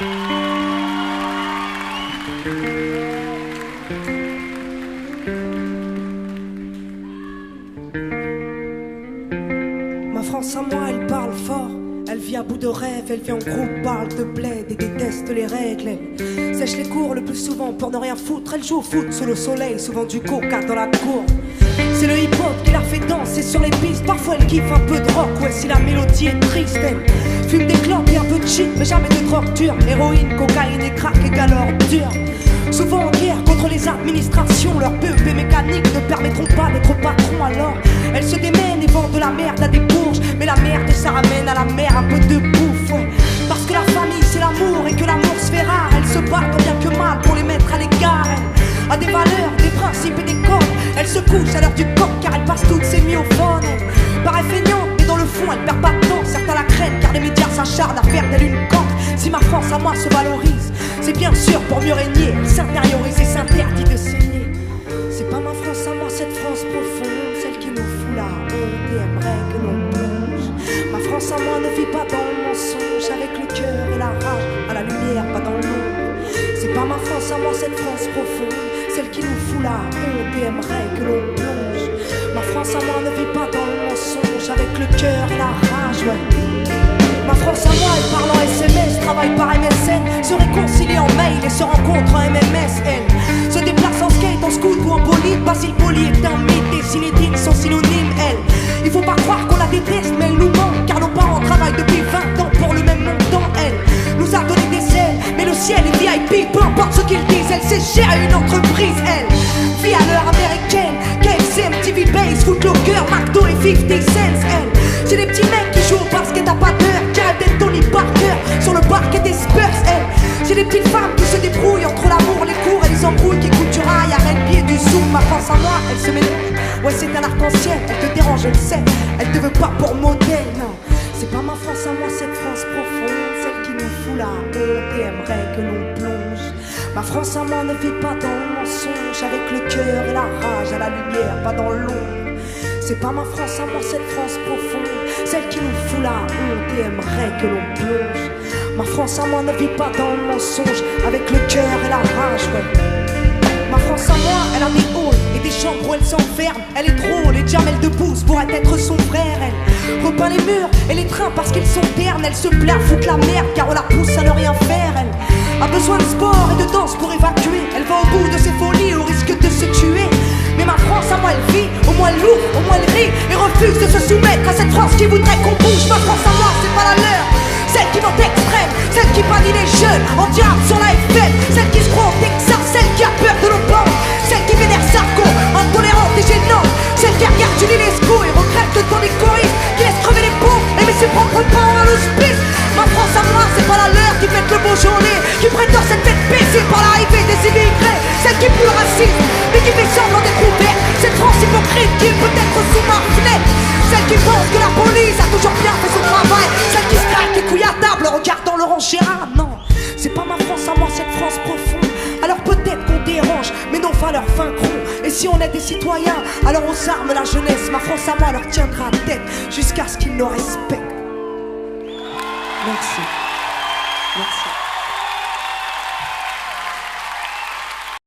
Ma France à moi, elle parle fort. Elle vit à bout de rêve, elle vit en groupe, parle de bled et déteste les règles. Elle sèche les cours le plus souvent pour ne rien foutre. Elle joue au foot sous le soleil, souvent du coca dans la cour. C'est le hip-hop qui la fait danser sur les pistes. Parfois elle kiffe un peu de rock, ouais si la mélodie est triste. Elle fume des clopes et un peu de shit, mais jamais de drogue dure. Héroïne, cocaïne et crack égale ordure. Souvent en guerre contre les administrations, leurs PEP mécaniques ne permettront pas d'être patron. Alors elles se démènent et vendent de la merde à des bourges. Mais la merde ça ramène à la mer un peu de bouffe, ouais. Parce que la famille c'est l'amour et que l'amour se fait rare. Elles se battent tant bien que mal pour les mettre à l'écart. Elle a des valeurs, des principes et des codes. Elle se couche à l'heure du coq car elle passe toutes ses nuits au phone. Elle paraît feignante mais dans le fond elle perd pas de temps. Certains la craignent car les médias s'acharnent à faire d'elle une camp. Si ma France à moi se valorise, c'est bien sûr pour mieux régner. Elle s'intériorise et s'interdit de saigner. C'est pas ma France à moi, cette France profonde, celle qui nous fout la honte et aimerait que l'on plonge. Ma France à moi ne vit pas dans le mensonge, avec le cœur et la rage, à la lumière, pas dans l'ombre. C'est pas ma France à moi, cette France profonde, celle qui nous fout la honte et aimerait que l'on plonge. Ma France à moi ne vit pas dans le mensonge, avec le cœur et la rage, ouais. Ma France à moi, elle parle en SMS, travaille par MSN, se réconcilie en mail et se rencontre en MMS. Elle se déplace en skate, en scoot ou en bolide. Basile Boli est un mythe, des cinétiques sont synonymes. Elle, il faut pas croire qu'on la déteste, mais elle nous manque, car nos parents travaillent depuis 20 ans pour le même montant. Elle nous a donné des ailes, mais le ciel est VIP, peu importe ce qu'ils disent. Elle sait gérer une entreprise, elle vit à l'heure américaine. KFC, MTV Base, Footlocker, McDo et 50 cents. Elle, c'est des petits mecs qui jouent au basket à pas d'heure, qui rêvent d'être Tony Parker sur le parquet des Spurs. Elle, c'est des petites femmes qui se débrouillent entre l'amour, les cours et les embrouilles, qui coûtent du rail, arrêtent pied du zoom. Ma France à moi, elle se mélange, ouais c'est un arc-en-ciel. Elle te dérange, je le sais, elle te veut pas pour modèle, non. C'est pas ma France à moi, cette France profonde, celle qui nous fout la honte et aimerait que l'on plonge. Ma France à moi ne vit pas dans le mensonge, avec le cœur et la rage, à la lumière, pas dans l'ombre. C'est pas ma France à moi, cette France profonde, celle qui nous fout la honte et aimerait que l'on plonge. Ma France à moi ne vit pas dans le mensonge, avec le cœur et la rage, ouais. Ma France à moi, elle a des halls et des chambres où elle s'enferme. Elle est drôle et Jamel Debbouze pourrait être son frère. Elle repeint les murs et les trains parce qu'ils sont ternes. Elle se plaît à foutre la merde car on la pousse à ne rien faire. Elle a besoin de sport et de danse pour évacuer. Elle va au bout de ses folies au risque de se tuer. Mais ma France à moi elle vit, au moins elle l'ouvre, au moins elle rit et refuse de se soumettre à cette France qui voudrait qu'on bouge. Ma France à moi c'est pas la leur, celle qui vote extrême, celle qui bannit les jeunes en diable sur la FM, celle qui se croit au Texas, celle qui a peur de nos banques, celle qui vénère Sarko, intolérante et gênante, celle qui regarde Julie Lescaut et regrette le temps des choristes, qui laisse crever les pauvres et met ses propres parents à l'hospice. Ma France à moi c'est pas la leur qui fête le beau journée, qui prétend s'être faite baisser par l'arrivée des immigrés, celle qui pue le racisme mais qui fait semblant d'être ouverte, cette France hypocrite qui est peut-être sous ma fenêtre, celle qui pense que la police a toujours bien fait son travail, celle qui se craque les couilles à table en regardant Laurent Gérard. Non, c'est pas ma France à moi, cette France profonde. Alors peut-être qu'on dérange, mais non pas leur vaincront. Et si on est des citoyens, alors aux armes la jeunesse. Ma France à moi leur tiendra tête jusqu'à ce qu'ils nous respectent. Merci. Merci.